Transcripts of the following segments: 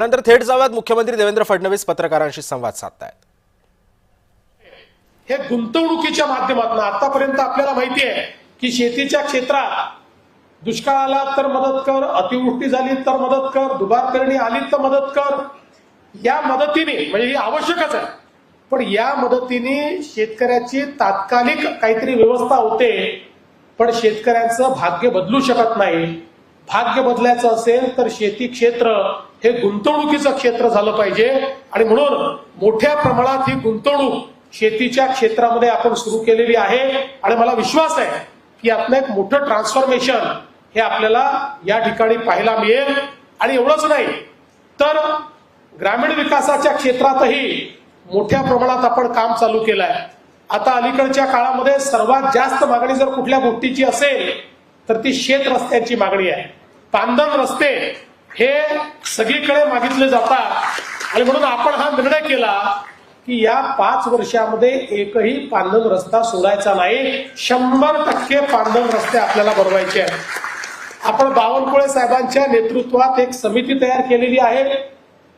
नंतर थेट जाऊयात मुख्यमंत्री देवेंद्र फडणवीस पत्रकारांशी संवाद साधतायत। हे गुंतवणुकीच्या माध्यमातून आतापर्यंत आपल्याला माहिती आहे की शेतीच्या क्षेत्रात दुष्काळ आला तर मदत कर, अतिवृष्टी झाली तर मदत कर, दुबार पेरणी आली तर मदत कर, या मदतीने म्हणजे ही आवश्यकच आहे, पण या मदतीने शेतकऱ्याची तात्कालिक काहीतरी व्यवस्था होते, पण शेतकऱ्यांचं भाग्य बदलू शकत नाही। भाग्य बदलायचं असेल तर शेती क्षेत्र हे गुंतवणुकीचं क्षेत्र झालं पाहिजे आणि म्हणून मोठ्या प्रमाणात ही गुंतवणूक शेतीच्या क्षेत्रामध्ये आपण सुरू केलेली आहे आणि मला विश्वास आहे की यातनं एक मोठं ट्रान्सफॉर्मेशन हे आपल्याला या ठिकाणी पाहायला मिळेल। आणि एवढंच नाही तर ग्रामीण विकासाच्या क्षेत्रातही मोठ्या प्रमाणात आपण काम चालू केलं आहे। आता अलीकडच्या काळामध्ये सर्वात जास्त मागणी जर कुठल्या गोष्टीची असेल तर ती शेत रस्त्यांची मागणी आहे। पांदन रस्ते हे सगळीकडे मागितले जातात आणि म्हणून आपण हा निर्णय केला की या 5 वर्षामध्ये एकही पांदन रस्ता सोडायचा नाही, 100% पांदन रस्ते आपल्याला बनवायचे आहेत। आपण बावनकुळे साहेबांच्या नेतृत्वात एक समिती तयार केलेली आहे,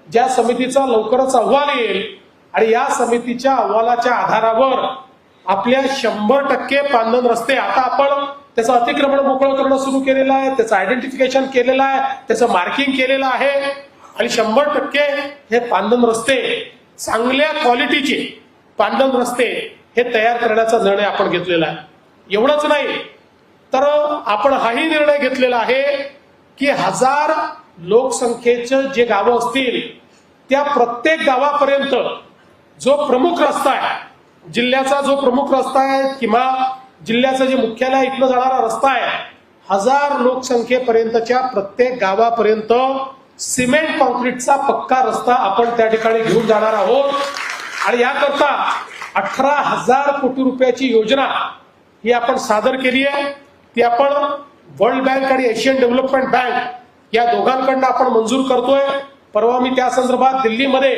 ज्या समितीचा लवकरच अहवाल येईल आणि या समितीच्या अहवालाच्या आधारावर आपल्या 100% पांदन रस्ते आता आपण त्याचं अतिक्रमण मोकळं करणं सुरू केलेलं आहे, त्याचं आयडेंटिफिकेशन केलेलं आहे, त्याचं मार्किंग केलेलं आहे आणि 100% हे पांदन रस्ते चांगल्या क्वालिटीचे पांदन रस्ते हे तयार करण्याचा निर्णय आपण घेतलेला आहे। एवढंच नाही तर आपण हाही निर्णय घेतलेला आहे की 1000 लोकसंख्येचे जे गावं असतील त्या प्रत्येक गावापर्यंत जो प्रमुख रस्ता आहे, जिल्ह्याचा जो प्रमुख रस्ता आहे किंवा जिल्ह्याचं जे मुख्यालय इथनं जाणारा रस्ता आहे, 1000 लोकसंख्येपर्यंतच्या प्रत्येक गावापर्यंत सिमेंट कॉन्क्रीटचा पक्का रस्ता आपण त्या ठिकाणी घेऊन जाणार आहोत आणि याकरता 18,000 कोटी रुपयाची योजना ही आपण सादर केली आहे। ती आपण वर्ल्ड बँक आणि एशियन डेव्हलपमेंट बँक या दोघांकडून आपण मंजूर करतोय। परवा मी त्या संदर्भात दिल्लीमध्ये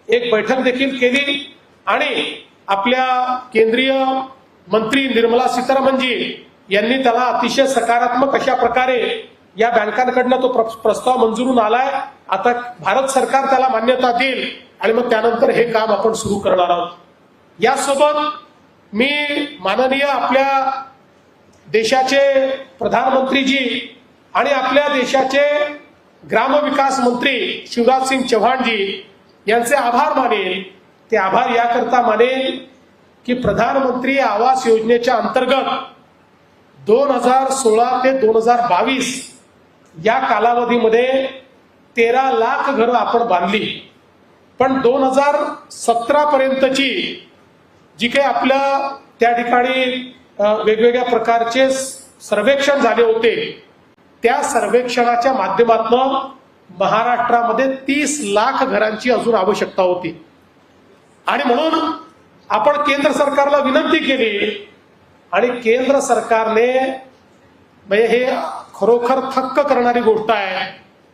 एक बैठक देखील केली आणि आपल्या केंद्रीय मंत्री निर्मला सीतारामनजी यांनी त्याला अतिशय सकारात्मक अशा प्रकारे या बँकांकडनं तो प्रस्ताव मंजूरून आलाय। आता भारत सरकार त्याला मान्यता देईल आणि मग त्यानंतर हे काम आपण सुरू करणार आहोत। यासोबत मी माननीय आपल्या देशाचे प्रधानमंत्रीजी आणि आपल्या देशाचे ग्रामविकास मंत्री शिवराज सिंग चौहानजी यांचे आभार मानेल। ते आभार याकरता मानेल की प्रधानमंत्री आवास योजनेच्या अंतर्गत 2016 ते 2022 या कालावधीमध्ये 13 लाख घरं आपण बांधली, पण 2017 पर्यंतची जी काही आपल्या त्या ठिकाणी वेगवेगळ्या प्रकारचे सर्वेक्षण झाले होते त्या सर्वेक्षणाच्या माध्यमातून महाराष्ट्रामध्ये 30 लाख घरांची अजून आवश्यकता होती आणि म्हणून आपण केंद्र सरकारला विनंती केली आणि केंद्र सरकारने म्हणजे हे खरोखर थक्क करणारी गोष्ट आहे,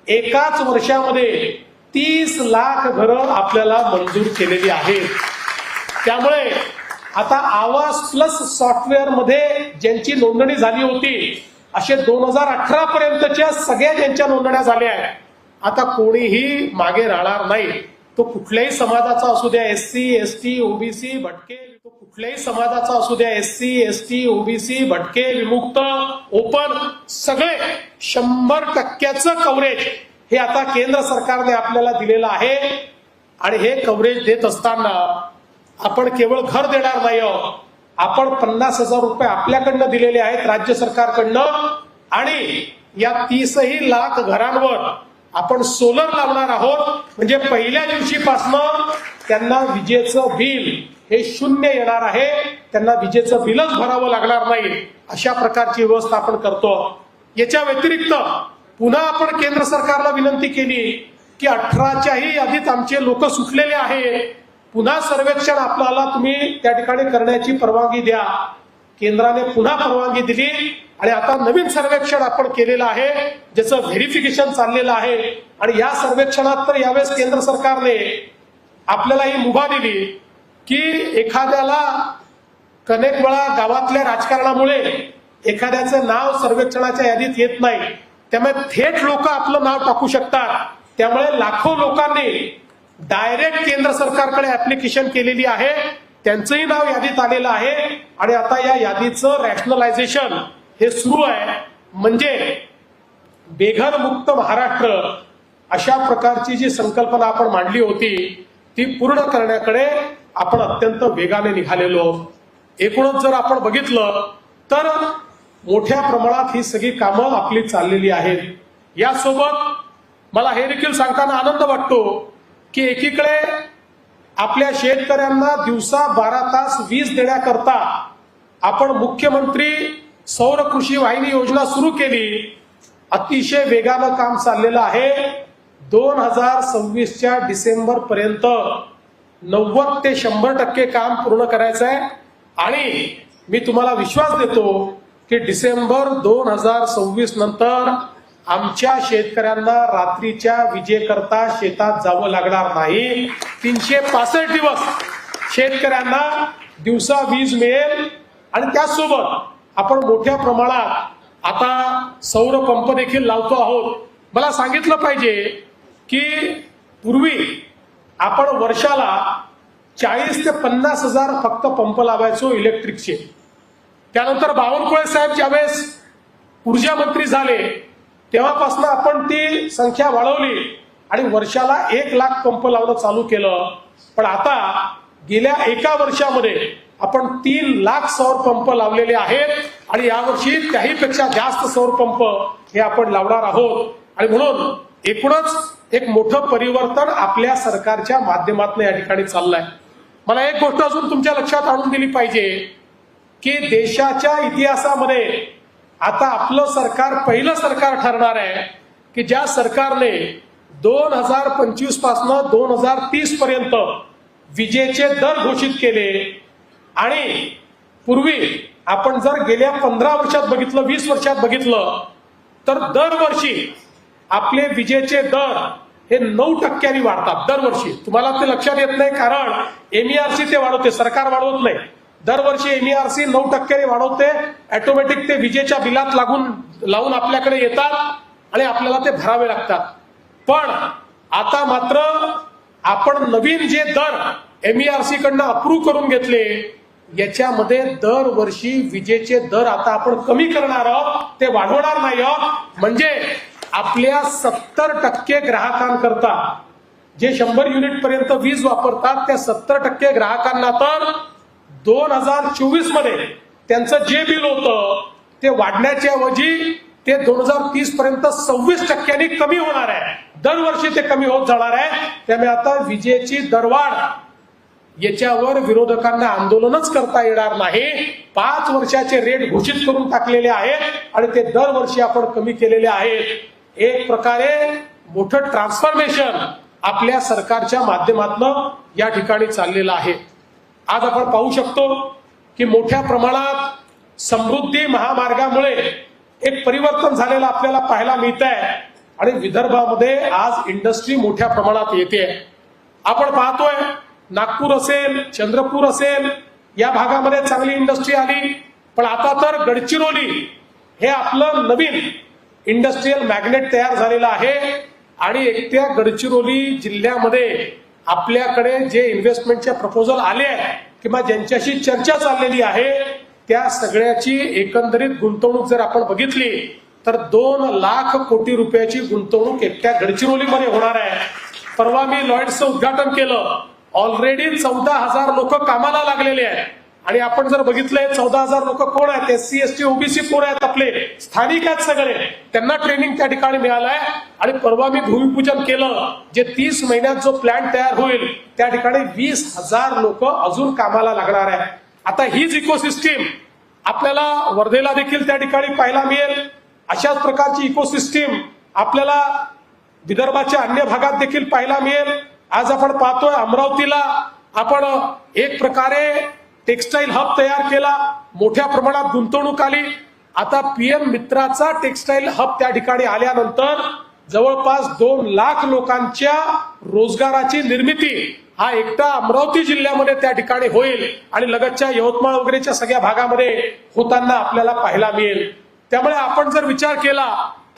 एकाच वर्षामध्ये 30 लाख घरं आपल्याला मंजूर केलेली आहेत। त्यामुळे आता आवास प्लस सॉफ्टवेअर मध्ये ज्यांची नोंदणी झाली होती असे 2018 पर्यंतच्या सगळ्या ज्यांच्या नोंदण्या झाल्या आहेत, आता कोणीही मागे राहणार नाही। तो कुठल्याही समाजाचा असू द्या, SC, ST, OBC, भटके, तो कुठल्याही समाजाचा असू द्या, SC, ST, OBC, भटके, विमुक्त, ओपन, सगळे 100% कव्हरेज हे आता केंद्र सरकारने आपल्याला दिलेलं आहे आणि हे कव्हरेज देत असताना आपण केवळ घर देणार नाही आहोत, आपण 50,000 रुपये आपल्याकडनं दिलेले आहेत राज्य सरकारकडनं आणि या 30 लाख घरांवर आपण सोलर लावणार आहोत, म्हणजे पहिल्या दिवशीपासून त्यांना विजेचं बिल हे 0 येणार आहे, त्यांना विजेचं बिलच भरावं लागणार नाही, अशा प्रकारची व्यवस्था आपण करतो। याच्या व्यतिरिक्त पुन्हा आपण केंद्र सरकारला विनंती केली की 18च्याही यादीत आमचे लोक सुटलेले आहेत, पुन्हा सर्वेक्षण आपल्याला तुम्ही त्या ठिकाणी करण्याची परवानगी द्या। केंद्राने पुन्हा परवानगी दिली आणि आता नवीन सर्वेक्षण आपण केलेलं आहे ज्याचं व्हेरिफिकेशन चाललेलं आहे आणि या सर्वेक्षणात तर यावेळेस केंद्र सरकारने आपल्याला ही मुभा दिली की एखाद्याला अनेक वेळा गावातल्या राजकारणामुळे एखाद्याचं नाव सर्वेक्षणाच्या यादीत येत नाही, त्यामुळे थेट लोक आपलं नाव टाकू शकतात त्यामुळे लाखो लोकांनी डायरेक्ट केंद्र सरकारकडे ऍप्लिकेशन केलेली आहे, त्यांचंही नाव यादीत आलेलं आहे आणि आता या यादीचं रॅशनलायझेशन हे सुरू आहे. म्हणजे बेघर मुक्त महाराष्ट्र अशा प्रकारची जी संकल्पना आपण मांडली होती ती पूर्ण करण्याकडे आपण अत्यंत वेगाने निघालेलो. एकूणच जर आपण बघितलं तर मोठ्या प्रमाणात ही सगळी कामं आपली चाललेली आहेत. यासोबत मला हे देखील सांगताना आनंद वाटतो की एकीकडे आपल्या शेतकऱ्यांना दिवसा 12 तास वीज देण्याकरता आपण मुख्यमंत्री सौर कृषी वाहिनी योजना सुरू केली. अतिशय वेगानं काम चाललेलं आहे. 2026च्या डिसेंबर पर्यंत 90 ते 100% काम पूर्ण करायचं आहे आणि मी तुम्हाला विश्वास देतो की डिसेंबर 2026 नंतर आमच्या शेतकऱ्यांना रात्रीच्या विजेकरता शेतात जावं लागणार नाही. 365 दिवस शेतकऱ्यांना दिवसा वीज मिळेल आणि त्याचसोबत आपण मोठ्या प्रमाणात आता सौर पंप देखील लावतो आहोत. मला सांगितलं पाहिजे की पूर्वी आपण वर्षाला 40 ते 50 हजार फक्त पंप लावायचो इलेक्ट्रिकचे. त्यानंतर बावनकुळे साहेब ज्यावेळेस ऊर्जा मंत्री झाले तेव्हापासून आपण ती संख्या वाढवली आणि वर्षाला 1 लाख पंप लावणं चालू केलं. पण आता गेल्या एका वर्षामध्ये आपण 3 लाख सौर पंप लावलेले आहेत आणि यावर्षी त्याहीपेक्षा जास्त सौर पंप हे आपण लावणार आहोत. आणि म्हणून एकूणच एक मोठं परिवर्तन आपल्या सरकारच्या माध्यमातून या ठिकाणी चाललंय. मला एक गोष्ट अजून तुमच्या लक्षात आणून दिली पाहिजे की देशाच्या इतिहासामध्ये आता आपलं सरकार पहिलं सरकार ठरणार आहे की ज्या सरकारने 2025 पासून 2030 पर्यंत विजेचे दर घोषित केले. आणि पूर्वी आपण जर गेल्या 15 वर्षात बघितलं, 20 वर्षात बघितलं तर दरवर्षी आपले विजेचे दर हे 9% वाढतात दरवर्षी. तुम्हाला ते लक्षात येत नाही कारण MERC ते वाढवते, सरकार वाढवत नाही. दरवर्षी MERC 9% वाढवते. ऑटोमॅटिक ते विजेच्या बिलात लावून आपल्याकडे येतात आणि आपल्याला ते भरावे लागतात. पण आता मात्र आपण नवीन जे दर MERC कडनं अप्रूव्ह करून घेतले याच्यामध्ये दरवर्षी विजेचे दर आता आपण कमी करणार आहोत, ते वाढवणार नाही आहोत. म्हणजे आपल्या 70% ग्राहकांकरता जे 100 युनिट पर्यंत वीज वापरतात त्या 70% ग्राहकांना तर 2024 मध्ये त्यांचं जे बिल होतं ते वाढण्याच्या ऐवजी ते 2030 पर्यंत 26% कमी होणार आहे. दरवर्षी ते कमी होत जाणार आहे. त्यामुळे आता विजेची दरवाढ याच्यावर विरोधकांना आंदोलनच करता येणार नाही. 5 वर्षाचे रेट घोषित करून टाकलेले आहेत आणि ते दरवर्षी आपण कमी केलेले आहेत. एक प्रकारे मोठं ट्रान्सफॉर्मेशन आपल्या सरकारच्या माध्यमातून या ठिकाणी चाललेलं आहे. आज आपण पाहू शकतो की मोठ्या प्रमाणात समृद्धी महामार्गामुळे एक परिवर्तन झालेलं आपल्याला पाहायला मिळत आहे आणि विदर्भामध्ये आज इंडस्ट्री मोठ्या प्रमाणात येते. आपण पाहतोय नागपूर असेल, चंद्रपूर असेल या भागामध्ये चांगली इंडस्ट्री आली. पण आता तर गडचिरोली हे आपलं नवीन इंडस्ट्रीयल मॅग्नेट तयार झालेलं आहे आणि एकट्या गडचिरोली जिल्ह्यामध्ये आपल्याकडे जे इन्व्हेस्टमेंटचे प्रपोजल आले किंवा ज्यांच्याशी चर्चा चाललेली आहे त्या सगळ्याची एकंदरीत गुंतवणूक जर आपण बघितली तर 2 लाख कोटी रुपयाची गुंतवणूक एकट्या गडचिरोलीमध्ये होणार आहे. परवा मी लॉयड्सचं उद्घाटन केलं. ऑलरेडी 14,000 लोक कामाला लागलेले आहेत आणि आपण जर बघितलंय 14,000 लोक कोण आहेत, SC ST OBC कोण आहेत, आपले स्थानिक आहेत सगळे. त्यांना ट्रेनिंग त्या ठिकाणी मिळालंय आणि परवा मी भूमिपूजन केलं. जे 30 महिन्यात जो प्लॅन तयार होईल त्या ठिकाणी 20,000 लोक अजून कामाला लागणार आहे. आता हीच इकोसिस्टीम आपल्याला वर्धेला देखील त्या ठिकाणी पाहायला मिळेल. अशाच प्रकारची इकोसिस्टीम आपल्याला विदर्भाच्या अन्य भागात देखील पाहायला मिळेल. आज आपण पाहतोय अमरावतीला आपण एक प्रकारे टेक्सटाईल हब तयार केला, मोठ्या प्रमाणात गुंतवणूक आली. आता PM मित्राचा टेक्सटाईल हब त्या ठिकाणी आल्यानंतर जवळपास 2 लाख लोकांच्या रोजगाराची निर्मिती हा एकटा अमरावती जिल्ह्यामध्ये त्या ठिकाणी होईल आणि लगतच्या यवतमाळ वगैरेच्या सगळ्या भागामध्ये होताना आपल्याला पाहायला मिळेल. त्यामुळे आपण जर विचार केला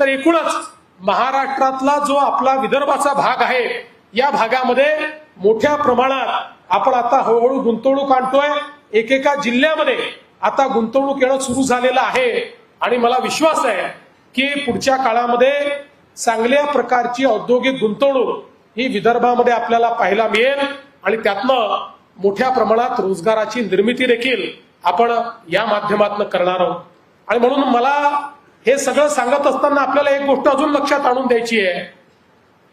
तर एकूणच महाराष्ट्रातला जो आपला विदर्भाचा भाग आहे या भागामध्ये मोठ्या प्रमाणात आपण आता हळूहळू गुंतवणूक आणतोय. एकेका जिल्ह्यामध्ये आता गुंतवणूक येणं सुरू झालेलं आहे आणि मला विश्वास आहे की पुढच्या काळामध्ये चांगल्या प्रकारची औद्योगिक गुंतवणूक ही विदर्भामध्ये आपल्याला पाहायला मिळेल आणि त्यातनं मोठ्या प्रमाणात रोजगाराची निर्मिती देखील आपण या माध्यमातून करणार आहोत. आणि म्हणून मला हे सगळं सांगत असताना आपल्याला एक गोष्ट अजून लक्षात आणून द्यायची आहे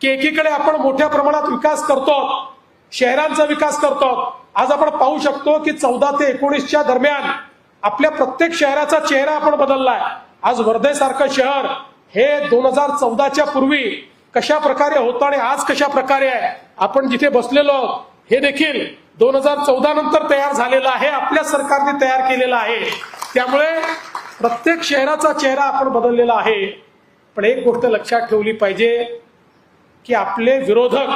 की एकीकडे आपण मोठ्या प्रमाणात विकास करतो, शहरांचा विकास करतो. आज आपण पाहू शकतो की 14 ते 19च्या दरम्यान आपल्या प्रत्येक शहराचा चेहरा आपण बदललाय. आज वर्धेसारखं शहर हे 2014च्या पूर्वी कशा प्रकारे होतं आणि आज कशा प्रकारे आहे. आपण जिथे बसलेलो हे देखील 2014 नंतर तयार झालेलं आहे, आपल्या सरकारने तयार केलेलं आहे. त्यामुळे प्रत्येक शहराचा चेहरा आपण बदललेला आहे. पण एक गोष्ट लक्षात ठेवली पाहिजे की आपले विरोधक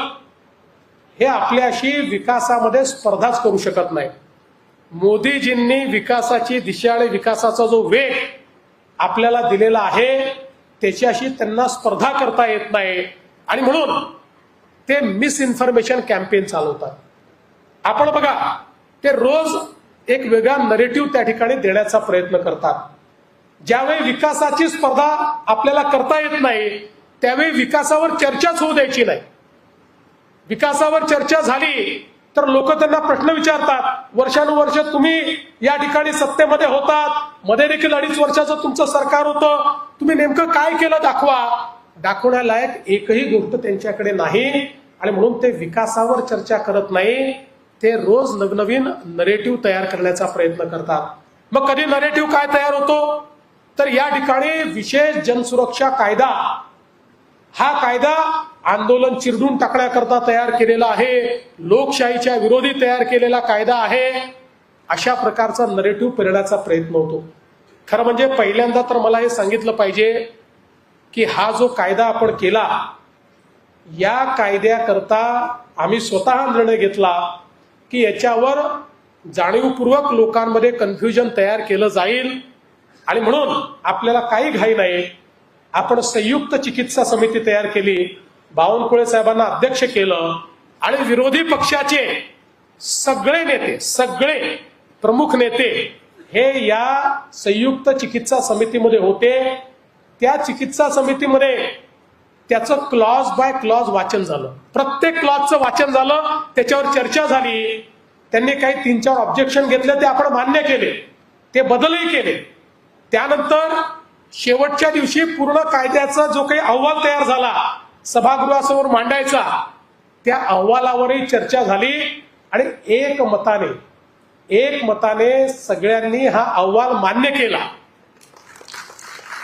हे आपल्याशी विकासामध्ये स्पर्धाच करू शकत नाही. मोदीजींनी विकासाची दिशा आणि विकासाचा जो वेग आपल्याला दिलेला आहे त्याच्याशी त्यांना स्पर्धा करता येत नाही आणि म्हणून ते मिसइन्फॉर्मेशन कॅम्पेन चालवतात. आपण बघा, ते रोज एक वेगळा नरेटिव्ह त्या ठिकाणी देण्याचा प्रयत्न करतात. ज्यावेळी विकासाची स्पर्धा आपल्याला करता येत नाही त्यावेळी विकासावर चर्चाच होऊ द्यायची नाही. विकासावर चर्चा झाली तर लोक त्यांना प्रश्न विचारतात, वर्षानुवर्ष तुम्ही या ठिकाणी सत्तेमध्ये होतात, मध्ये देखील 2.5 वर्षाचं तुमचं सरकार होतं, तुम्ही नेमकं काय केलं दाखवा. दाखवण्यालायक एकही गोष्ट त्यांच्याकडे नाही आणि म्हणून ते विकासावर चर्चा करत नाही. ते रोज नवनवीन नरेटिव्ह तयार करण्याचा प्रयत्न करतात. मग कधी नरेटिव्ह काय तयार होतो तर या ठिकाणी विशेष जनसुरक्षा कायदा, हा कायदा आंदोलन चिरडून टाकण्याकरता तयार केलेला आहे, लोकशाहीच्या विरोधी तयार केलेला कायदा आहे, अशा प्रकारचा नरेटिव्ह पेरण्याचा प्रयत्न होतो. खरं म्हणजे पहिल्यांदा तर मला हे सांगितलं पाहिजे की हा जो कायदा आपण केला या कायद्याकरता आम्ही स्वतः निर्णय घेतला की याच्यावर जाणीवपूर्वक लोकांमध्ये कन्फ्युजन तयार केलं जाईल आणि म्हणून आपल्याला काही घाई नाही. आपण संयुक्त चिकित्सा समिती तयार केली, बावनकुळे साहेबांना अध्यक्ष केलं आणि विरोधी पक्षाचे सगळे प्रमुख नेते हे या संयुक्त चिकित्सा समितीमध्ये होते. त्या चिकित्सा समितीमध्ये त्याचं क्लॉज बाय क्लॉज वाचन झालं, प्रत्येक क्लॉजचं वाचन झालं, त्याच्यावर चर्चा झाली. त्यांनी काही 3-4 ऑब्जेक्शन घेतले, ते आपण मान्य केले, ते बदलही केले. त्यानंतर शेवटच्या दिवशी पूर्ण कायद्याचा जो काही अहवाल तयार झाला सभागृहासमोर मांडायचा, त्या अहवालावरही चर्चा झाली आणि एकमताने सगळ्यांनी हा अहवाल मान्य केला.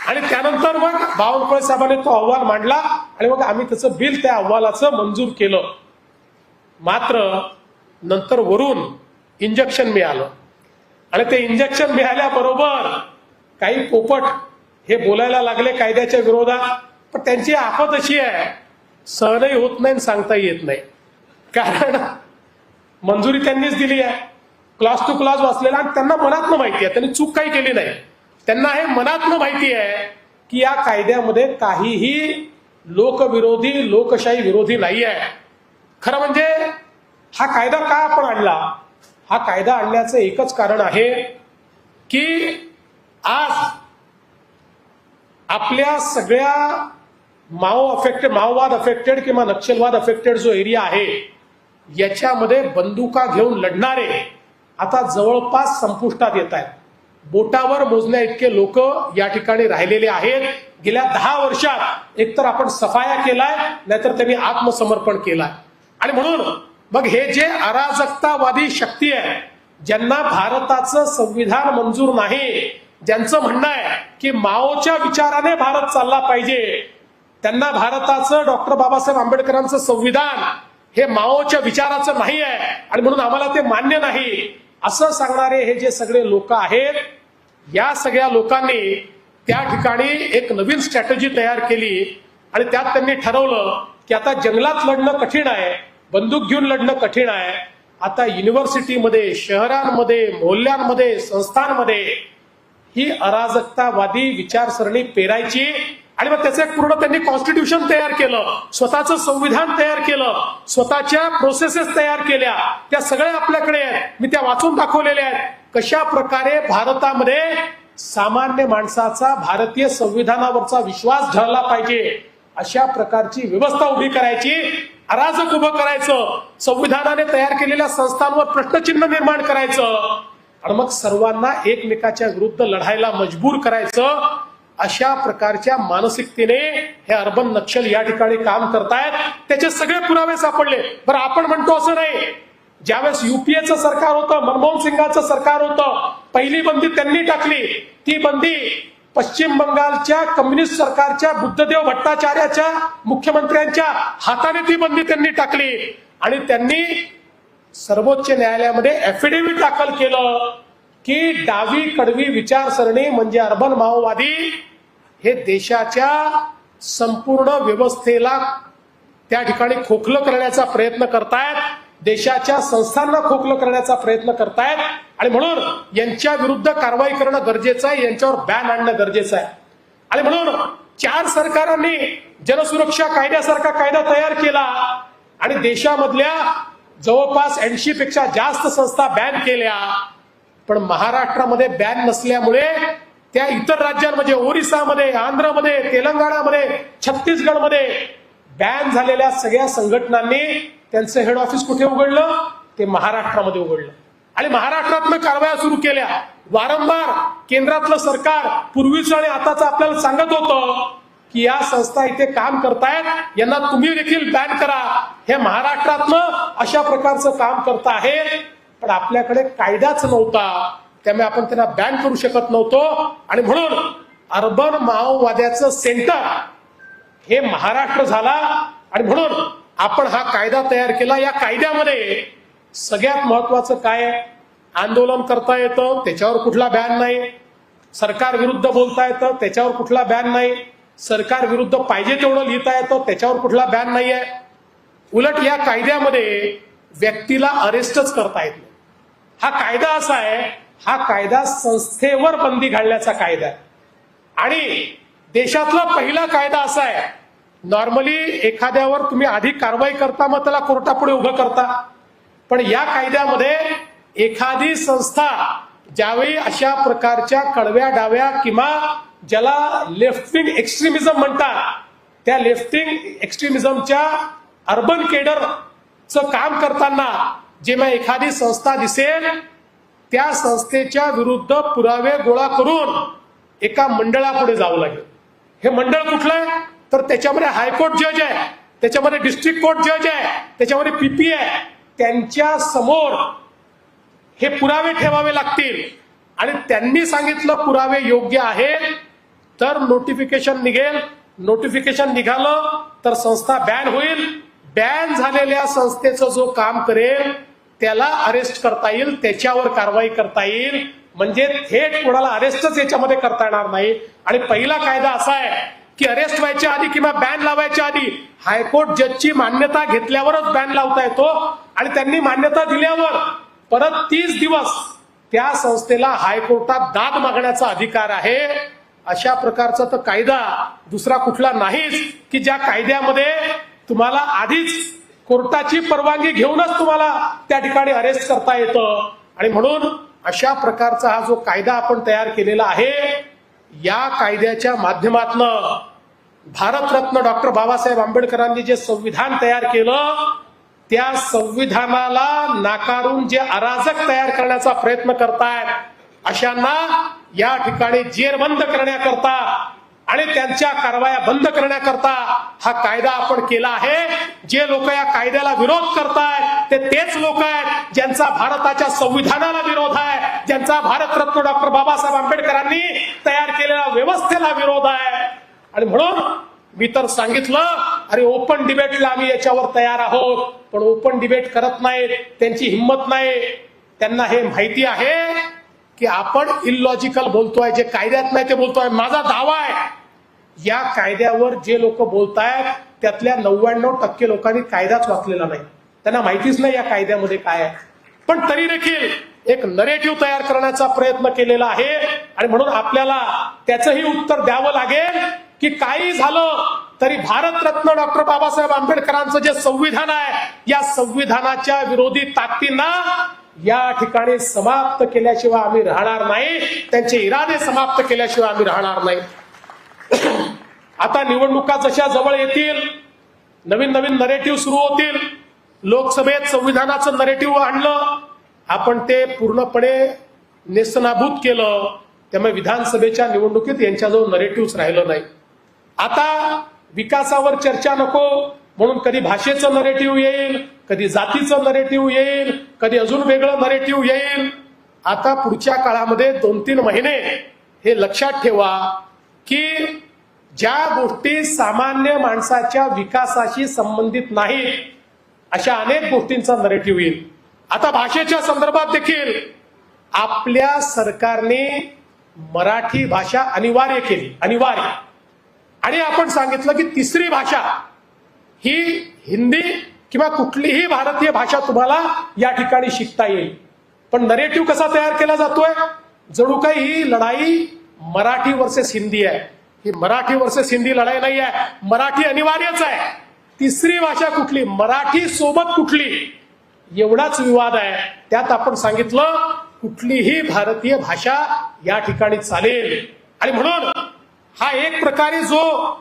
आणि त्यानंतर मग बावनकुळे साहेबांनी तो अहवाल मांडला आणि मग आम्ही त्याचं बिल त्या अहवालाचं मंजूर केलं. मात्र नंतर वरून इंजेक्शन मिळालं आणि ते इंजेक्शन मिळाल्याबरोबर काही पोपट हे बोलायला लागले कायद्याच्या विरोधात. पण त्यांची आफत अशी आहे, सहनही होत नाही, सांगता येत नाही. कारण मंजुरी त्यांनीच दिली आहे, क्लॉज टू क्लॉज वाचलेला, आणि त्यांना मनातनं माहिती आहे, त्यांनी चूक काही केली नाही. त्यांना हे मनातनं माहिती आहे की या कायद्यामध्ये काहीही लोकविरोधी, लोकशाही विरोधी नाही आहे. खरं म्हणजे हा कायदा का आपण आणला? हा कायदा आणण्याचं एकच कारण आहे की आज आपल्या सगळ्या माओवाद अफेक्टेड किंवा नक्षलवाद अफेक्टेड जो एरिया आहे याच्यामध्ये बंदुका घेऊन लढणारे आता जवळपास संपुष्टात येत आहेत. बोटावर मोजण्या इतके लोक या ठिकाणी राहिलेले आहेत. गेल्या 10 वर्षात एकतर आपण सफाया केलाय, नाहीतर त्यांनी आत्मसमर्पण केलाय. आणि म्हणून मग हे जे अराजकतावादी शक्ती आहे, ज्यांना भारताचं संविधान मंजूर नाही, ज्यांचं म्हणणं आहे की माओच्या विचाराने भारत चालला पाहिजे, त्यांना भारताचं डॉक्टर बाबासाहेब आंबेडकरांचं संविधान हे माओच्या विचाराचं नाही आहे आणि म्हणून आम्हाला ते मान्य नाही असं सांगणारे हे जे सगळे लोक आहेत, या सगळ्या लोकांनी त्या ठिकाणी एक नवीन स्ट्रॅटेजी तयार केली आणि त्यात त्यांनी ठरवलं की आता जंगलात लढणं कठीण आहे, बंदूक घेऊन लढणं कठीण आहे, आता युनिव्हर्सिटीमध्ये, शहरांमध्ये, मोहल्ल्यांमध्ये, संस्थांमध्ये ही अराजकतावादी विचारसरणी पेरायची आणि मग त्याचं एक पूर्ण त्यांनी कॉन्स्टिट्यूशन तयार केलं, स्वतःचं संविधान तयार केलं, स्वतःच्या प्रोसेसेस तयार केल्या. त्या सगळ्या आपल्याकडे आहेत, मी त्या वाचून दाखवलेल्या आहेत. कशा प्रकारे भारतामध्ये सामान्य माणसाचा भारतीय संविधानावरचा विश्वास ढळला पाहिजे अशा प्रकारची व्यवस्था उभी करायची, अराजक उभं करायचं, संविधानाने तयार केलेल्या संस्थांवर प्रश्नचिन्ह निर्माण करायचं आणि मग सर्वांना एकमेकाच्या विरुद्ध लढायला मजबूर करायचं. अशा प्रकारच्या मानसिकतेने हे अर्बन नक्षल या ठिकाणी काम करतायत. त्याचे सगळे पुरावे सापडले. बरं, आपण म्हणतो असं नाही. ज्यावेळेस युपीएचं सरकार होतं, मनमोहन सिंगाचं सरकार होतं, पहिली बंदी त्यांनी टाकली. ती बंदी पश्चिम बंगालच्या कम्युनिस्ट सरकारच्या बुद्धदेव भट्टाचार्याच्या मुख्यमंत्र्यांच्या हाताने ती बंदी त्यांनी टाकली आणि त्यांनी सर्वोच्च न्यायालयामध्ये ऍफिडेव्हिट दाखल केलं की डावी कडवी विचारसरणी म्हणजे अर्बन माओवादी हे देशाच्या संपूर्ण व्यवस्थेला त्या ठिकाणी खोखलं करण्याचा प्रयत्न करतायत, देशाच्या संस्थांना खोखलं करण्याचा प्रयत्न करतायत आणि म्हणून यांच्या विरुद्ध कारवाई करणं गरजेचं आहे, यांच्यावर बॅन आणणं गरजेचं आहे. आणि म्हणून 4 सरकारांनी जनसुरक्षा कायद्यासारखा कायदा तयार केला आणि देशामधल्या जवळपास 80 पेक्षा जास्त संस्था बॅन केल्या. पण महाराष्ट्रामध्ये बॅन नसल्यामुळे त्या इतर राज्यांमध्ये, ओरिसामध्ये, आंध्रमध्ये, तेलंगणामध्ये, छत्तीसगडमध्ये बॅन झालेल्या सगळ्या संघटनांनी त्यांचं हेड ऑफिस कुठे उघडलं? ते महाराष्ट्रामध्ये उघडलं आणि महाराष्ट्रातनं कारवाया सुरू केल्या. वारंवार केंद्रातलं सरकार पूर्वीचं आणि आताचं आपल्याला सांगत होतं की या संस्था इथे काम करतायत, यांना तुम्ही देखील बॅन करा. हे महाराष्ट्रातनं अशा प्रकारचं काम करत आहे. पण आपल्याकडे कायदाच नव्हता, त्यामुळे आपण त्यांना बॅन करू शकत नव्हतो आणि म्हणून अर्बन माओवाद्याचं सेंटर हे महाराष्ट्र झाला आणि म्हणून आपण हा कायदा तयार केला. या कायद्यामध्ये सगळ्यात महत्वाचं काय? आंदोलन करता येतं, त्याच्यावर कुठला बॅन नाही. सरकार विरुद्ध बोलता येतं, त्याच्यावर कुठला बॅन नाही. सरकार विरुद्ध पाहिजे तेवढं लिहिता येतं, त्याच्यावर कुठला बॅन नाहीये. उलट या कायद्यामध्ये व्यक्तीला अरेस्टच करता येत नाही. हा कायदा असा आहे, हा कायदा संस्थेवर बंदी घालण्याचा कायदा आहे आणि देशातला पहिला कायदा असा आहे. नॉर्मली एखाद्यावर तुम्ही आधी कारवाई करता, मग त्याला कोर्टापुढे उभं करता. पण या कायद्यामध्ये एखादी संस्था ज्यावेळी अशा प्रकारच्या कडव्या डाव्या किंवा ज्याला लेफ्ट विंग एक्स्ट्रीमिझम म्हणतात, त्या लेफ्ट विंग एक्स्ट्रीमिझमच्या अर्बन केडरचं काम करताना जेव्हा एखादी संस्था दिसेल, त्या संस्थेच्या विरुद्ध पुरावे गोळा करून एका मंडळापुढे जावं लागेल. हे मंडळ कुठलं आहे? तर त्याच्यामध्ये हायकोर्ट जज आहे, त्याच्यामध्ये डिस्ट्रिक्ट कोर्ट जज आहे, त्याच्यामध्ये पीपी आहे. त्यांच्या समोर हे पुरावे ठेवावे लागतील आणि त्यांनी सांगितलं पुरावे योग्य आहेत तर नोटिफिकेशन निघेल. नोटिफिकेशन निघालं तर संस्था बॅन होईल. बॅन झालेल्या संस्थेचं जो काम करेल त्याला अरेस्ट करता येईल, त्याच्यावर कारवाई करता येईल. म्हणजे थेट कोणाला अरेस्टच याच्यामध्ये करता येणार नाही. आणि पहिला कायदा असा आहे की अरेस्ट व्हायच्या आधी किंवा बॅन लावायच्या आधी हायकोर्ट जजची मान्यता घेतल्यावरच बॅन लावता येतो आणि त्यांनी मान्यता दिल्यावर परत 30 दिवस त्या संस्थेला हायकोर्टात दाद मागण्याचा अधिकार आहे. अशा प्रकारचा तर कायदा दुसरा कुठला नाहीच की ज्या कायद्यामध्ये तुम्हाला आधीच कोर्टाची परवानगी घेऊनच तुम्हाला त्या ठिकाणी अरेस्ट करता येतं. आणि म्हणून अशा प्रकारचा हा जो कायदा आपण तयार केलेला आहे, या कायद्याच्या माध्यमातनं भारतरत्न डॉक्टर बाबासाहेब आंबेडकरांनी जे संविधान तयार केलं, त्या संविधानाला नाकारून जे अराजक तयार करण्याचा प्रयत्न करतायत अशांना या ठिकाणी जेरबंद करण्याकरता आणि त्यांच्या कारवाया बंद करण्याकरता हा कायदा आपण केला आहे. जे लोक या कायद्याला विरोध करतायत ते तेच लोक आहेत ज्यांचा भारताच्या संविधानाला विरोध आहे, ज्यांचा भारतरत्न डॉक्टर बाबासाहेब आंबेडकरांनी तयार केलेल्या व्यवस्थेला विरोध आहे. आणि म्हणून मी तर सांगितलं, अरे ओपन डिबेटला आम्ही याच्यावर तयार आहोत, पण ओपन डिबेट करत नाहीत, त्यांची हिंमत नाही. त्यांना हे माहिती आहे की आपण इलॉजिकल बोलतोय, जे कायद्यात नाही ते बोलतोय. माझा दावा आहे या कायद्यावर जे लोक बोलतायत त्यातल्या 99% लोकांनी कायदाच वाचलेला नाही, त्यांना माहितीच नाही या कायद्यामध्ये काय आहे. पण तरी देखील एक नरेटिव्ह तयार करण्याचा प्रयत्न केलेला आहे आणि म्हणून आपल्याला त्याचंही उत्तर द्यावं लागेल की काही झालं तरी भारतरत्न डॉक्टर बाबासाहेब आंबेडकरांचं जे संविधान आहे, या संविधानाच्या विरोधी ताकदींना या ठिकाणी समाप्त केल्याशिवाय आम्ही राहणार नाही, त्यांचे इरादे समाप्त केल्याशिवाय आम्ही राहणार नाही. आता निवडणुका जशा जवळ येतील, नवीन नवीन नरेटिव्ह सुरू होतील. लोकसभेत संविधानाचं नरेटिव्ह आणलं, आपण ते पूर्णपणे नेस्तनाबूत केलं. त्यामुळे विधानसभेच्या निवडणुकीत यांच्याजवळ नरेटिव्हच राहिलं नाही. आता विकासावर चर्चा नको म्हणून कधी भाषेचं नरेटिव्ह येईल, कधी जातीचं नरेटिव्ह येईल, कधी अजून वेगळं नरेटिव्ह येईल. आता पुढच्या काळामध्ये 2-3 महिने हे लक्षात ठेवा की ज्या गोष्टी सामान्य माणसाच्या विकासाशी संबंधित नाहीत, अशा अनेक गोष्टींचा नरेटिव्ह येईल. आता भाषेच्या संदर्भात देखील आपल्या सरकारने मराठी भाषा अनिवार्य केली, अनिवार्य. आणि आपण सांगितलं की तिसरी भाषा ही हिंदी किंवा कुठलीही भारतीय भाषा तुम्हाला या ठिकाणी शिकता येईल. पण नरेटिव्ह कसा तयार केला जातोय, जणू काही ही लढाई मराठी वर्सेस हिंदी आहे. ही मराठी वर्सेस हिंदी लढाई नाही आहे, मराठी अनिवार्यच आहे. तिसरी भाषा कुठली, मराठी सोबत कुठली, एवढाच विवाद आहे. त्यात आपण सांगितलं कुठलीही भारतीय भाषा या ठिकाणी चालेल. आणि म्हणून हा एक प्रकारे जो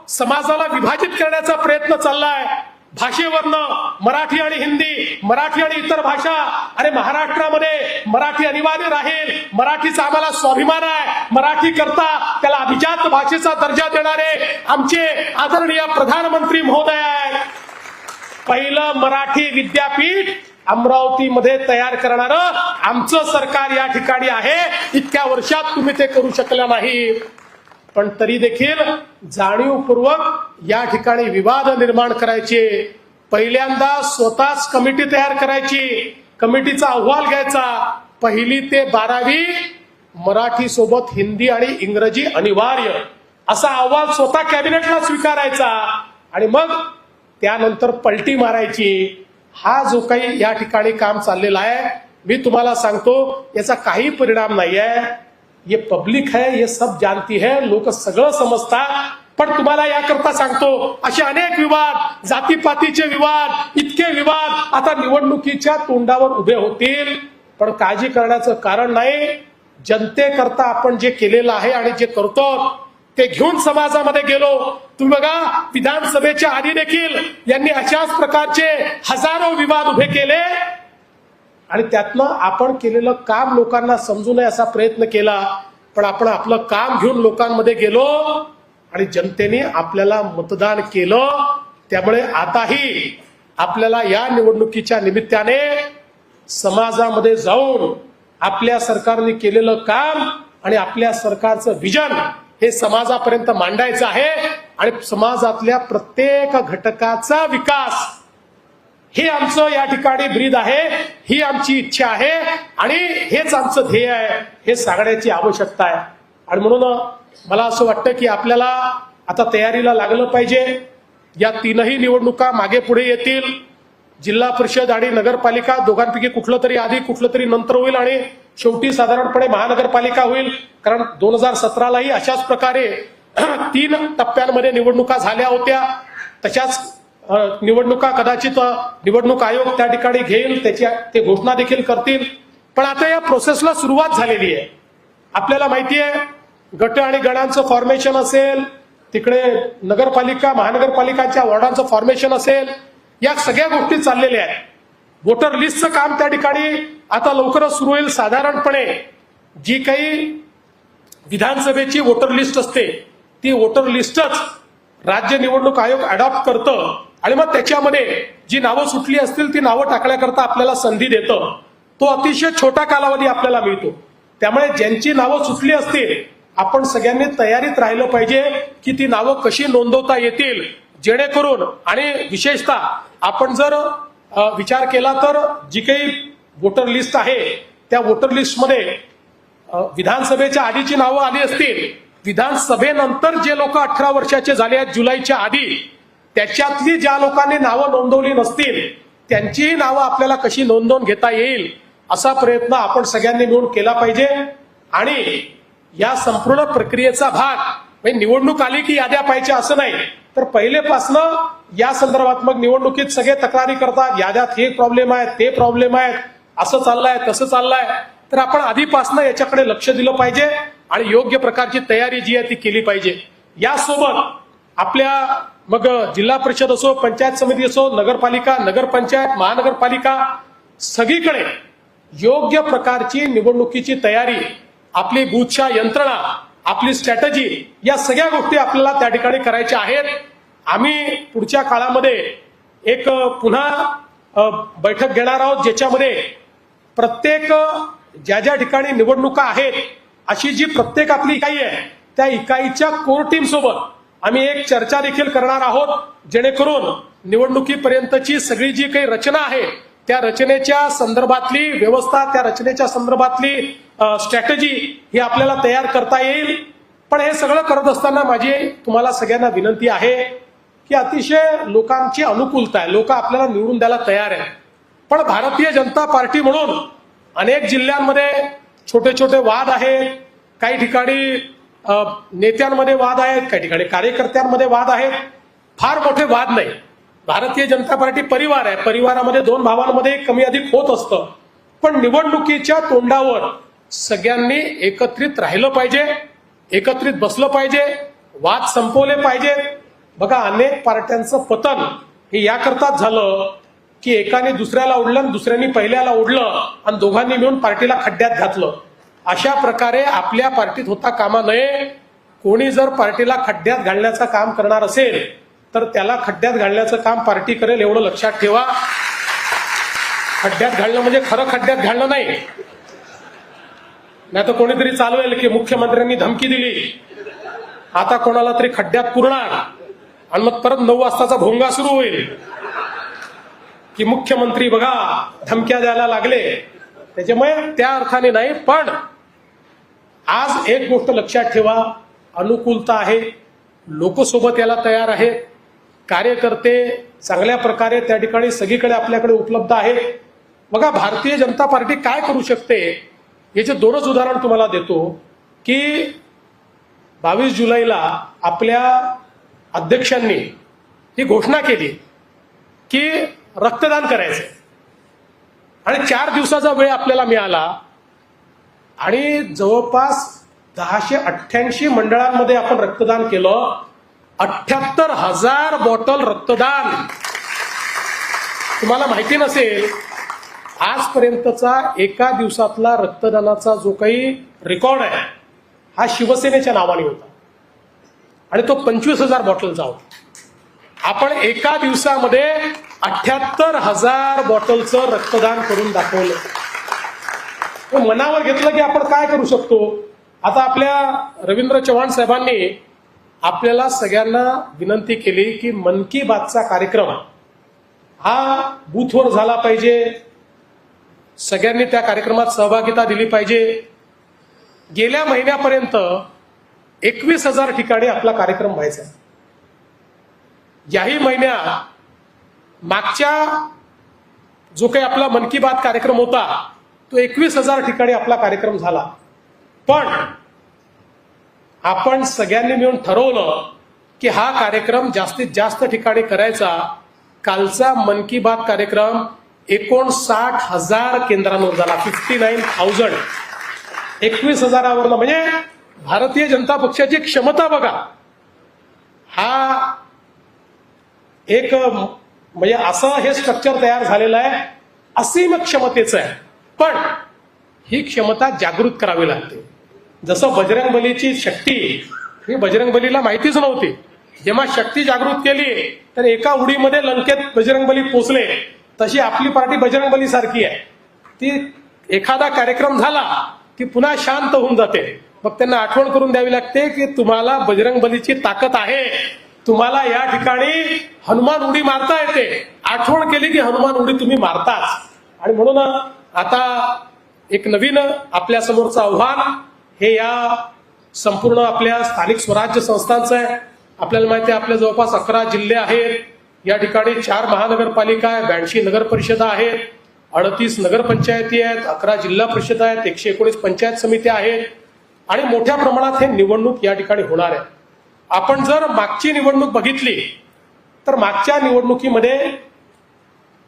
समाजाला विभाजित करण्याचा प्रयत्न चाललाय, भाषेवरनं मराठी आणि हिंदी, मराठी आणि इतर भाषा, अरे महाराष्ट्रामध्ये मराठी अनिवार्य राहील, मराठीचा आम्हाला स्वाभिमान आहे, मराठी करता त्याला अभिजात भाषेचा दर्जा देणारे आमचे आदरणीय प्रधानमंत्री महोदय आहेत. पहिलं मराठी विद्यापीठ अमरावतीमध्ये तयार करणारं आमचं सरकार या ठिकाणी आहे. इतक्या वर्षात तुम्ही ते करू शकला नाही, पण तरी देखील जाणीवपूर्वक या ठिकाणी विवाद निर्माण करायचे. पहिल्यांदा स्वतःच कमिटी तयार करायची, कमिटीचा अहवाल घ्यायचा, 1ली ते 12वी मराठी सोबत हिंदी आणि इंग्रजी अनिवार्य असा अहवाल स्वतः कॅबिनेटला स्वीकारायचा आणि मग त्यानंतर पलटी मारायची. हा जो काही या ठिकाणी काम चाललेला आहे, मी तुम्हाला सांगतो याचा काही परिणाम नाही आहे. ये पब्लिक है, ये सब जानती है, लोक सगळं समजतात. पण तुम्हाला याकरता सांगतो, असे अनेक विवाद, जातीपातीचे विवाद, इतके विवाद आता निवडणुकीच्या तोंडावर उभे होतील. पण काळजी करण्याचं कारण नाही. जनतेकरता आपण जे केलेलं आहे आणि जे करतो ते घेऊन समाजामध्ये गेलो. तुम्ही बघा, विधानसभेच्या आधी देखील यांनी अशाच प्रकारचे हजारो विवाद उभे केले आणि त्यातनं आपण केलेलं काम लोकांना समजू नये असा प्रयत्न केला. पण आपण आपलं काम घेऊन लोकांमध्ये गेलो आणि जनतेने आपल्याला मतदान केलं. त्यामुळे आताही आपल्याला या निवडणुकीच्या निमित्ताने समाजामध्ये जाऊन आपल्या सरकारने केलेलं काम आणि आपल्या सरकारचं विजन हे समाजापर्यंत मांडायचं आहे आणि समाजातल्या प्रत्येक घटकाचा विकास हे आमचं या ठिकाणी ब्रीद आहे, ही आमची इच्छा आहे आणि हेच आमचं ध्येय आहे, हे सांगण्याची आवश्यकता आहे. आणि म्हणून मला असं वाटतं की आपल्याला आता तयारीला लागलं पाहिजे. या 3ही निवडणुका मागे पुढे येतील. जिल्हा परिषद आणि नगरपालिका दोघांपैकी कुठलं तरी आधी कुठलं तरी नंतर होईल आणि शेवटी साधारणपणे महानगरपालिका होईल. कारण 2017लाही अशाच प्रकारे 3 टप्प्यांमध्ये निवडणुका झाल्या होत्या. तशाच निवडणुका कदाचित निवडणूक आयोग त्या ठिकाणी घेईल, ते घोषणा देखील करतील. पण आता या प्रोसेसला सुरुवात झालेली आहे. आपल्याला माहिती आहे गट आणि गणांचं फॉर्मेशन असेल, तिकडे नगरपालिका महानगरपालिकांच्या वॉर्डांचं फॉर्मेशन असेल, या सगळ्या गोष्टी चाललेल्या आहेत. वोटर लिस्टचं काम त्या ठिकाणी आता लवकरच सुरू होईल. साधारणपणे जी काही विधानसभेची वोटर लिस्ट असते ती वोटर लिस्टच राज्य निवडणूक आयोग अडॉप्ट करतं आणि मग त्याच्यामध्ये जी नावं सुटली असतील ती नावं टाकण्याकरता आपल्याला संधी देतं. तो अतिशय छोटा कालावधी आपल्याला मिळतो. त्यामुळे ज्यांची नावं सुटली असतील आपण सगळ्यांनी तयारीत राहिलं पाहिजे की ती नावं कशी नोंदवता येतील, जेणेकरून आणि विशेषतः आपण जर विचार केला तर जी काही वोटर लिस्ट आहे त्या वोटर लिस्टमध्ये विधानसभेच्या आधीची नावं आली असतील, विधानसभेनंतर जे लोक 18 वर्षाचे झाले आहेत जुलैच्या आधी, त्याच्यातली ज्या लोकांनी नावं नोंदवली नसतील त्यांचीही नावं आपल्याला कशी नोंदवून घेता येईल असा प्रयत्न आपण सगळ्यांनी मिळून केला पाहिजे. आणि या संपूर्ण प्रक्रियेचा भाग म्हणजे निवडणूक आली की याद्या पाहिजे असं नाही, तर पहिलेपासनं या संदर्भात मग निवडणुकीत सगळे तक्रारी करतात, याद्यात हे प्रॉब्लेम आहेत, ते प्रॉब्लेम आहेत, असं चाललंय तसं चाललंय. तर आपण आधीपासनं याच्याकडे लक्ष दिलं पाहिजे आणि योग्य प्रकारची तयारी जी आहे ती केली पाहिजे. यासोबत आपल्या मग जिल्हा परिषद असो, पंचायत समिती असो, नगरपालिका, नगरपंचायत, महानगरपालिका, सगळीकडे योग्य प्रकारची निवडणुकीची तयारी, आपली बूथच्या यंत्रणा, आपली स्ट्रॅटेजी, या सगळ्या गोष्टी आपल्याला त्या ठिकाणी करायच्या आहेत. आम्ही पुढच्या काळामध्ये एक पुन्हा बैठक घेणार आहोत, ज्याच्यामध्ये प्रत्येक ज्या ज्या ठिकाणी निवडणुका आहेत अशी जी प्रत्येक आपली इकाई आहे त्या इकाईच्या कोर टीम सोबत आम्ही एक चर्चा देखील करणार आहोत, जेणेकरून निवडणुकीपर्यंतची सगळी जी काही रचना आहे त्या रचनेच्या संदर्भातली व्यवस्था, त्या रचनेच्या संदर्भातली स्ट्रॅटेजी ही आपल्याला तयार करता येईल. पण हे सगळं करत असताना माझी तुम्हाला सगळ्यांना विनंती आहे की अतिशय लोकांची अनुकूलता आहे, लोक आपल्याला निवडून द्यायला तयार आहे. पण भारतीय जनता पार्टी म्हणून अनेक जिल्ह्यांमध्ये छोटे छोटे वाद आहेत, काही ठिकाणी नेत्यांमध्ये वाद आहेत, काही ठिकाणी कार्यकर्त्यांमध्ये वाद आहेत. फार मोठे वाद नाही. भारतीय जनता पार्टी परिवार आहे, परिवारामध्ये दोन भावांमध्ये कमी अधिक होत असतं. पण निवडणुकीच्या तोंडावर सगळ्यांनी एकत्रित राहिलं पाहिजे, एकत्रित बसलं पाहिजे, वाद संपवले पाहिजेत. बघा, अनेक पार्ट्यांचं पतन हे याकरताच झालं की एकाने दुसऱ्याला ओढलं आणि दुसऱ्याने पहिल्याला ओढलं आणि दोघांनी मिळून पार्टीला खड्ड्यात घातलं. अशा प्रकारे आपल्या पार्टीत होता कामा नये. कोणी जर पार्टीला खड्ड्यात घालण्याचं काम करणार असेल तर त्याला खड्ड्यात घालण्याचं काम पार्टी करेल, एवढं लक्षात ठेवा. खड्ड्यात घालणं म्हणजे खरं खड्ड्यात घालणं नाही. नाही तर कोणीतरी चालवेल की मुख्यमंत्र्यांनी धमकी दिली, आता कोणाला तरी खड्ड्यात पुरणार आणि मग परत 9 वाजताचा भोंगा सुरू होईल की मुख्यमंत्री बघा धमक्या द्यायला लागले. त्याच्यामुळे त्या अर्थाने नाही. पण आज एक गोष्ट लक्षात ठेवा, अनुकूलता आहे, लोक सोबत याला तयार आहेत, कार्यकर्ते चांगल्या प्रकारे त्या ठिकाणी सगळीकडे आपल्याकडे उपलब्ध आहेत. बघा, भारतीय जनता पार्टी काय करू शकते याचे 2च उदाहरण तुम्हाला देतो की 22 जुलैला आपल्या अध्यक्षांनी ही घोषणा केली की रक्तदान करायचं आणि 4 दिवसाचा वेळ आपल्याला मिळाला आणि जवळपास 1088 मंडळांमध्ये आपण रक्तदान केलं. 78,000 बॉटल रक्तदान. तुम्हाला माहिती नसेल, आजपर्यंतचा एका दिवसातला रक्तदानाचा जो काही रेकॉर्ड आहे हा शिवसेनेच्या नावाने होता आणि तो 25,000 बॉटलचा होता. आपण एका दिवसामध्ये 78,000 बॉटलचं रक्तदान करून दाखवलं. मनावर घेतलं की आपण काय करू शकतो. आता आपल्या रवींद्र चव्हाण साहेबांनी आपल्याला सगळ्यांना विनंती केली की मन की बातचा कार्यक्रम हा बूथवर झाला पाहिजे, सगळ्यांनी त्या कार्यक्रमात सहभागिता दिली पाहिजे. गेल्या महिन्यापर्यंत 21,000 ठिकाणी आपला कार्यक्रम व्हायचा. याही महिन्यात मागच्या जो काही आपला मन की बात कार्यक्रम होता तो 21,000 ठिकाणी आपला कार्यक्रम झाला. पण आपण सगळ्यांनी मिळून ठरवलं की हा कार्यक्रम जास्तीत जास्त ठिकाणी करायचा. कालचा मन की बात कार्यक्रम 59,000 केंद्रांवर झाला. 59,000. 21,000वरनं म्हणजे भारतीय जनता पक्षाची क्षमता बघा. हा एक म्हणजे असं हे स्ट्रक्चर तयार झालेलं आहे, असीम क्षमतेचं आहे. पण ही क्षमता जागृत करावी लागते. जसं बजरंगबलीची शक्ती ही बजरंगबलीला माहितीच नव्हती. जेव्हा शक्ती जागृत केली तर एका उडीमध्ये लंकेत बजरंगबली पोचले. तशी आपली पार्टी बजरंगबली सारखी आहे. ती एखादा कार्यक्रम झाला की पुन्हा शांत होऊन जाते. मग त्यांना आठवण करून द्यावी लागते की तुम्हाला बजरंगबलीची ताकद आहे, तुम्हाला या ठिकाणी हनुमान उडी मारता येते. आठवण केली की हनुमान उडी तुम्ही मारताच. आणि म्हणून आता एक नवीन आपल्या समोरचं आव्हान हे या संपूर्ण आपल्या स्थानिक स्वराज्य संस्थांचं आहे. आपल्याला माहिती आहे आपल्या जवळपास 11 जिल्हे आहेत. या ठिकाणी 4 महानगरपालिका आहे, 82 नगर परिषदा आहेत, 38 नगरपंचायती आहेत, 11 जिल्हा परिषद आहेत, 119 पंचायत समित्या आहेत आणि मोठ्या प्रमाणात हे निवडणूक या ठिकाणी होणार आहे. आपण जर मागची निवडणूक बघितली तर मागच्या निवडणुकीमध्ये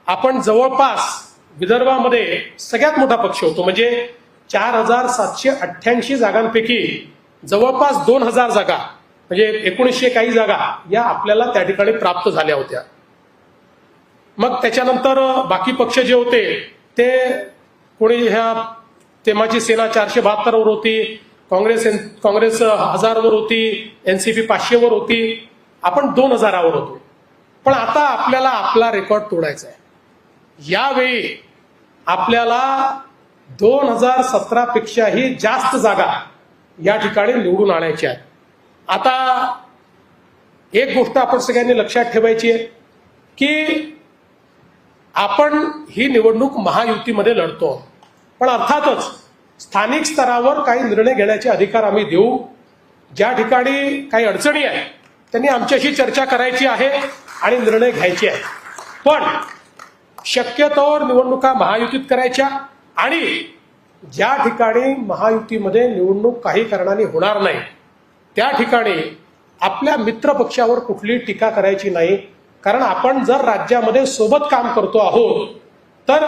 आपण जवळपास विदर्भामध्ये सगळ्यात मोठा पक्ष होतो, म्हणजे 4788 जागांपैकी जवळपास 2000 जागा म्हणजे 1900 काही जागा या आपल्याला त्या ठिकाणी प्राप्त झाल्या होत्या. मग त्याच्यानंतर बाकी पक्ष जे होते ते कोणी ह्या तेव्हाची सेना 472 वर होती, काँग्रेस 1000 वर होती, एनसीपी 500 वर होती, आपण 2000 वर होतो. पण आता आपल्याला आपला रेकॉर्ड तोडायचा आहे. यावेळी आपल्याला 2017 पेक्षाही जास्त जागा या ठिकाणी निवडून आणायच्या आहेत. आता एक गोष्ट आपण सगळ्यांनी लक्षात ठेवायची आहे की आपण ही निवडणूक महायुतीमध्ये लढतो, पण अर्थातच स्थानिक स्तरावर काही निर्णय घेण्याचे अधिकार आम्ही देऊ. ज्या ठिकाणी काही अडचणी आहेत त्यांनी आमच्याशी चर्चा करायची आहे आणि निर्णय घ्यायचे आहे. पण शक्यतोवर निवडणुका महायुतीत करायच्या आणि ज्या ठिकाणी महायुतीमध्ये निवडणूक काही कारणाने होणार नाही त्या ठिकाणी आपल्या मित्र पक्षावर कुठली टीका करायची नाही. कारण आपण जर राज्यामध्ये सोबत काम करतो आहोत तर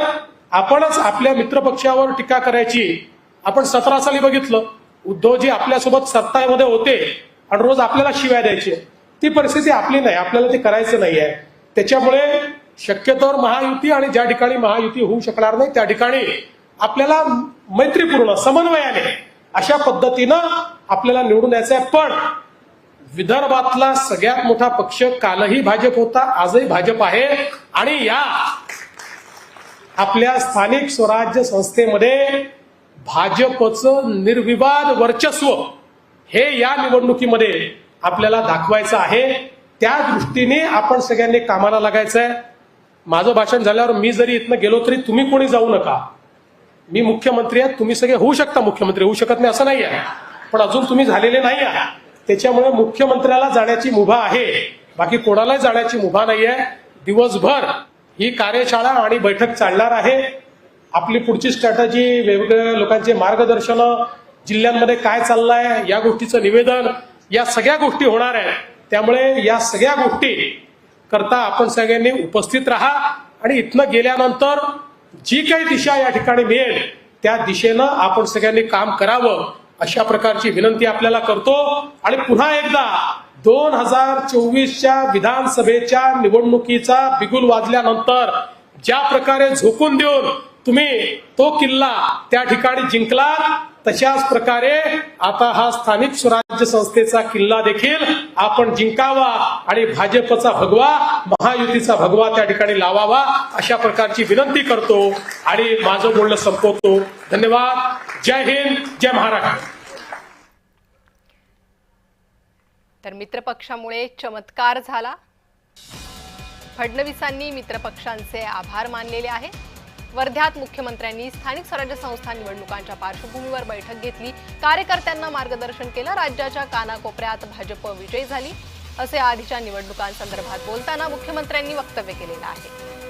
आपणच आपल्या मित्र पक्षावर टीका करायची. आपण 17 साली बघितलं, उद्धवजी आपल्यासोबत सत्तामध्ये होते आणि रोज आपल्याला शिव्या द्यायचे. ती परिस्थिती आपली नाही, आपल्याला ते करायचं नाही आहे. त्याच्यामुळे शक्यतोवर महायुती आणि ज्या ठिकाणी महायुती होऊ शकणार नाही त्या ठिकाणी आपल्याला मैत्रीपूर्ण समन्वयाने अशा पद्धतीनं आपल्याला निवडून यायचं आहे. पण विदर्भातला सगळ्यात मोठा पक्ष कालही भाजप होता, आजही भाजप आहे आणि या आपल्या स्थानिक स्वराज्य संस्थेमध्ये भाजपचं निर्विवाद वर्चस्व हे या निवडणुकीमध्ये आपल्याला दाखवायचं आहे. त्या दृष्टीने आपण सगळ्यांनी कामाला लागायचं आहे. माझं भाषण झाल्यावर मी जरी इथनं गेलो तरी तुम्ही कोणी जाऊ नका. मी मुख्यमंत्री आहे, तुम्ही सगळे होऊ शकता मुख्यमंत्री, होऊ शकत नाही असं नाही आहे, पण अजून तुम्ही झालेले नाही आहे. त्याच्यामुळे मुख्यमंत्र्याला जाण्याची मुभा आहे, बाकी कोणालाही जाण्याची मुभा नाही आहे. दिवसभर ही कार्यशाळा आणि बैठक चालणार आहे. आपली पुढची स्ट्रॅटेजी, वेगवेगळ्या लोकांचे मार्गदर्शन, जिल्ह्यांमध्ये काय चाललंय या गोष्टीचं निवेदन, या सगळ्या गोष्टी होणार आहेत. त्यामुळे या सगळ्या गोष्टी करता आपण सगळ्यांनी उपस्थित राहा आणि इथनं गेल्यानंतर जी काही दिशा या ठिकाणी मिळेल त्या दिशेनं आपण सगळ्यांनी काम करावं अशा प्रकारची विनंती आपल्याला करतो. आणि पुन्हा एकदा 2024च्या विधानसभेच्या निवडणुकीचा बिगुल वाजल्यानंतर ज्या प्रकारे झोकून देऊन तुम्ही तो किल्ला त्या ठिकाणी जिंकला, तशाच प्रकारे आता हा स्थानिक स्वराज्य संस्थेचा किल्ला देखील आपण जिंकावा आणि भाजपचा भगवा, महायुतीचा भगवा त्या ठिकाणी लावावा अशा प्रकारची विनंती करतो आणि माझं बोलणं संपवतो. धन्यवाद. जय हिंद, जय महाराष्ट्र. तर मित्रपक्षामुळे चमत्कार झाला. फडणवीसांनी मित्रपक्षांचे आभार मानलेले आहे. वर्ध्यात मुख्यमंत्र्यांनी स्थानिक स्वराज्य संस्था निवडणुकांच्या पार्श्वभूमीवर बैठक घेतली, कार्यकर्त्यांना मार्गदर्शन केलं. राज्याच्या कानाकोपऱ्यात भाजप विजयी झाली असे आधीच्या निवडणुकांसंदर्भात बोलताना मुख्यमंत्र्यांनी वक्तव्य केलेलं आहे.